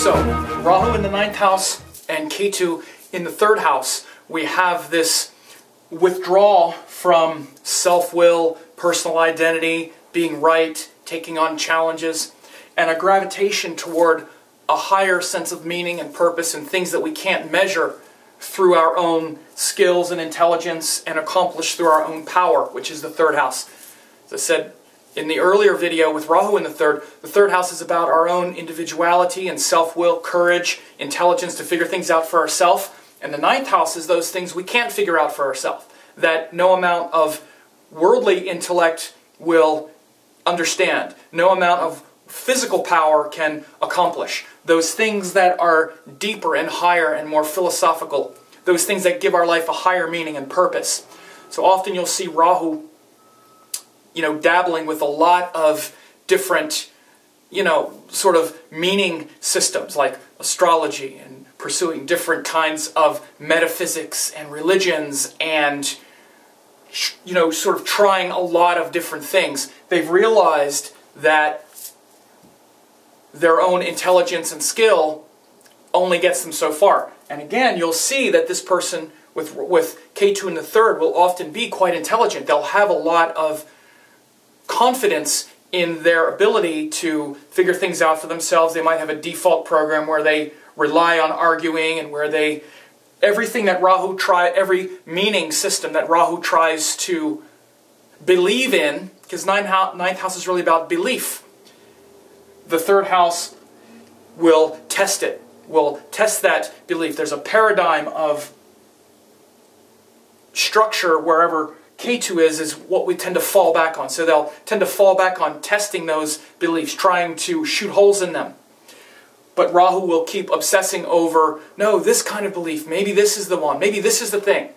So, Rahu in the 9th house and Ketu in the 3rd house, we have this withdrawal from self-will, personal identity, being right, taking on challenges, and a gravitation toward a higher sense of meaning and purpose and things that we can't measure through our own skills and intelligence and accomplish through our own power, which is the 3rd house. As I said in the earlier video with Rahu in the 3rd house is about our own individuality and self-will, courage, intelligence to figure things out for ourselves. And the 9th house is those things we can't figure out for ourselves, that no amount of worldly intellect will understand, no amount of physical power can accomplish. Those things that are deeper and higher and more philosophical, those things that give our life a higher meaning and purpose. So often you'll see Rahu, dabbling with a lot of different, sort of meaning systems like astrology and pursuing different kinds of metaphysics and religions and, sort of trying a lot of different things. They've realized that their own intelligence and skill only gets them so far. And again, you'll see that this person with Ketu in the 3rd will often be quite intelligent. They'll have a lot of confidence in their ability to figure things out for themselves. They might have a default program where they rely on arguing and where everything that Rahu every meaning system that Rahu tries to believe in, because 9th house is really about belief. The 3rd house will test it, will test that belief. There's a paradigm of structure wherever Ketu is what we tend to fall back on. So they'll tend to fall back on testing those beliefs, trying to shoot holes in them. But Rahu will keep obsessing over, no, this kind of belief, maybe this is the one, maybe this is the thing.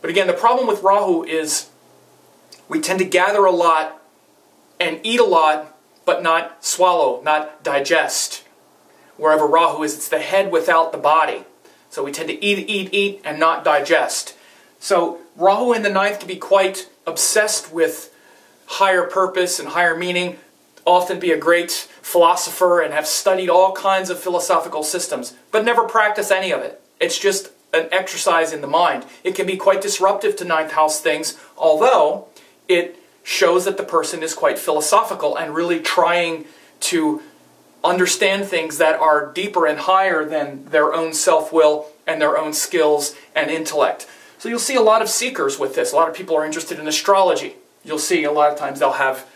But again, the problem with Rahu is we tend to gather a lot and eat a lot, but not swallow, not digest. Wherever Rahu is, it's the head without the body. So we tend to eat, and not digest. So Rahu in the 9th can be quite obsessed with higher purpose and higher meaning, often be a great philosopher and have studied all kinds of philosophical systems, but never practice any of it. It's just an exercise in the mind. It can be quite disruptive to 9th house things, although it shows that the person is quite philosophical and really trying to understand things that are deeper and higher than their own self-will and their own skills and intellect. So you'll see a lot of seekers with this. A lot of people are interested in astrology. You'll see a lot of times they'll have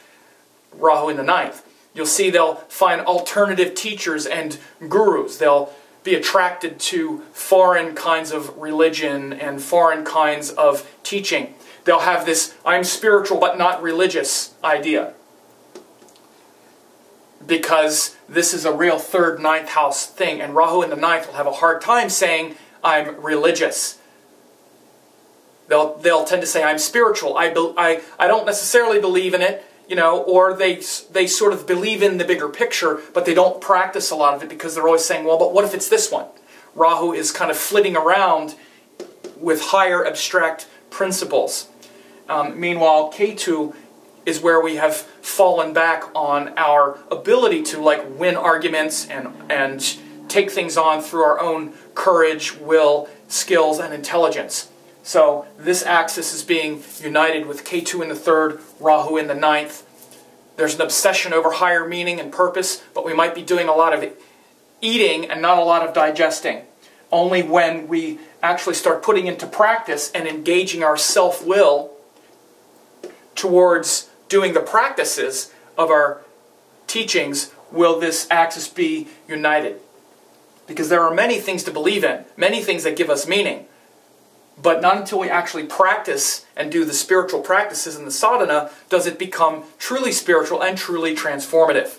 Rahu in the 9th. You'll see they'll find alternative teachers and gurus. They'll be attracted to foreign kinds of religion and foreign kinds of teaching. They'll have this I'm spiritual but not religious idea, because this is a real 3rd, 9th house thing, and Rahu in the 9th will have a hard time saying I'm religious. They'll tend to say I'm spiritual. I don't necessarily believe in it, or they sort of believe in the bigger picture, but they don't practice a lot of it because they're always saying, well, but what if it's this one? Rahu is kind of flitting around with higher abstract principles. Meanwhile, Ketu is where we have fallen back on our ability to win arguments and take things on through our own courage, will, skills, and intelligence. So this axis is being united with Ketu in the 3rd, Rahu in the 9th. There's an obsession over higher meaning and purpose, but we might be doing a lot of eating and not a lot of digesting. Only when we actually start putting into practice and engaging our self-will towards doing the practices of our teachings will this axis be united. Because there are many things to believe in, many things that give us meaning. But not until we actually practice and do the spiritual practices in the sadhana does it become truly spiritual and truly transformative.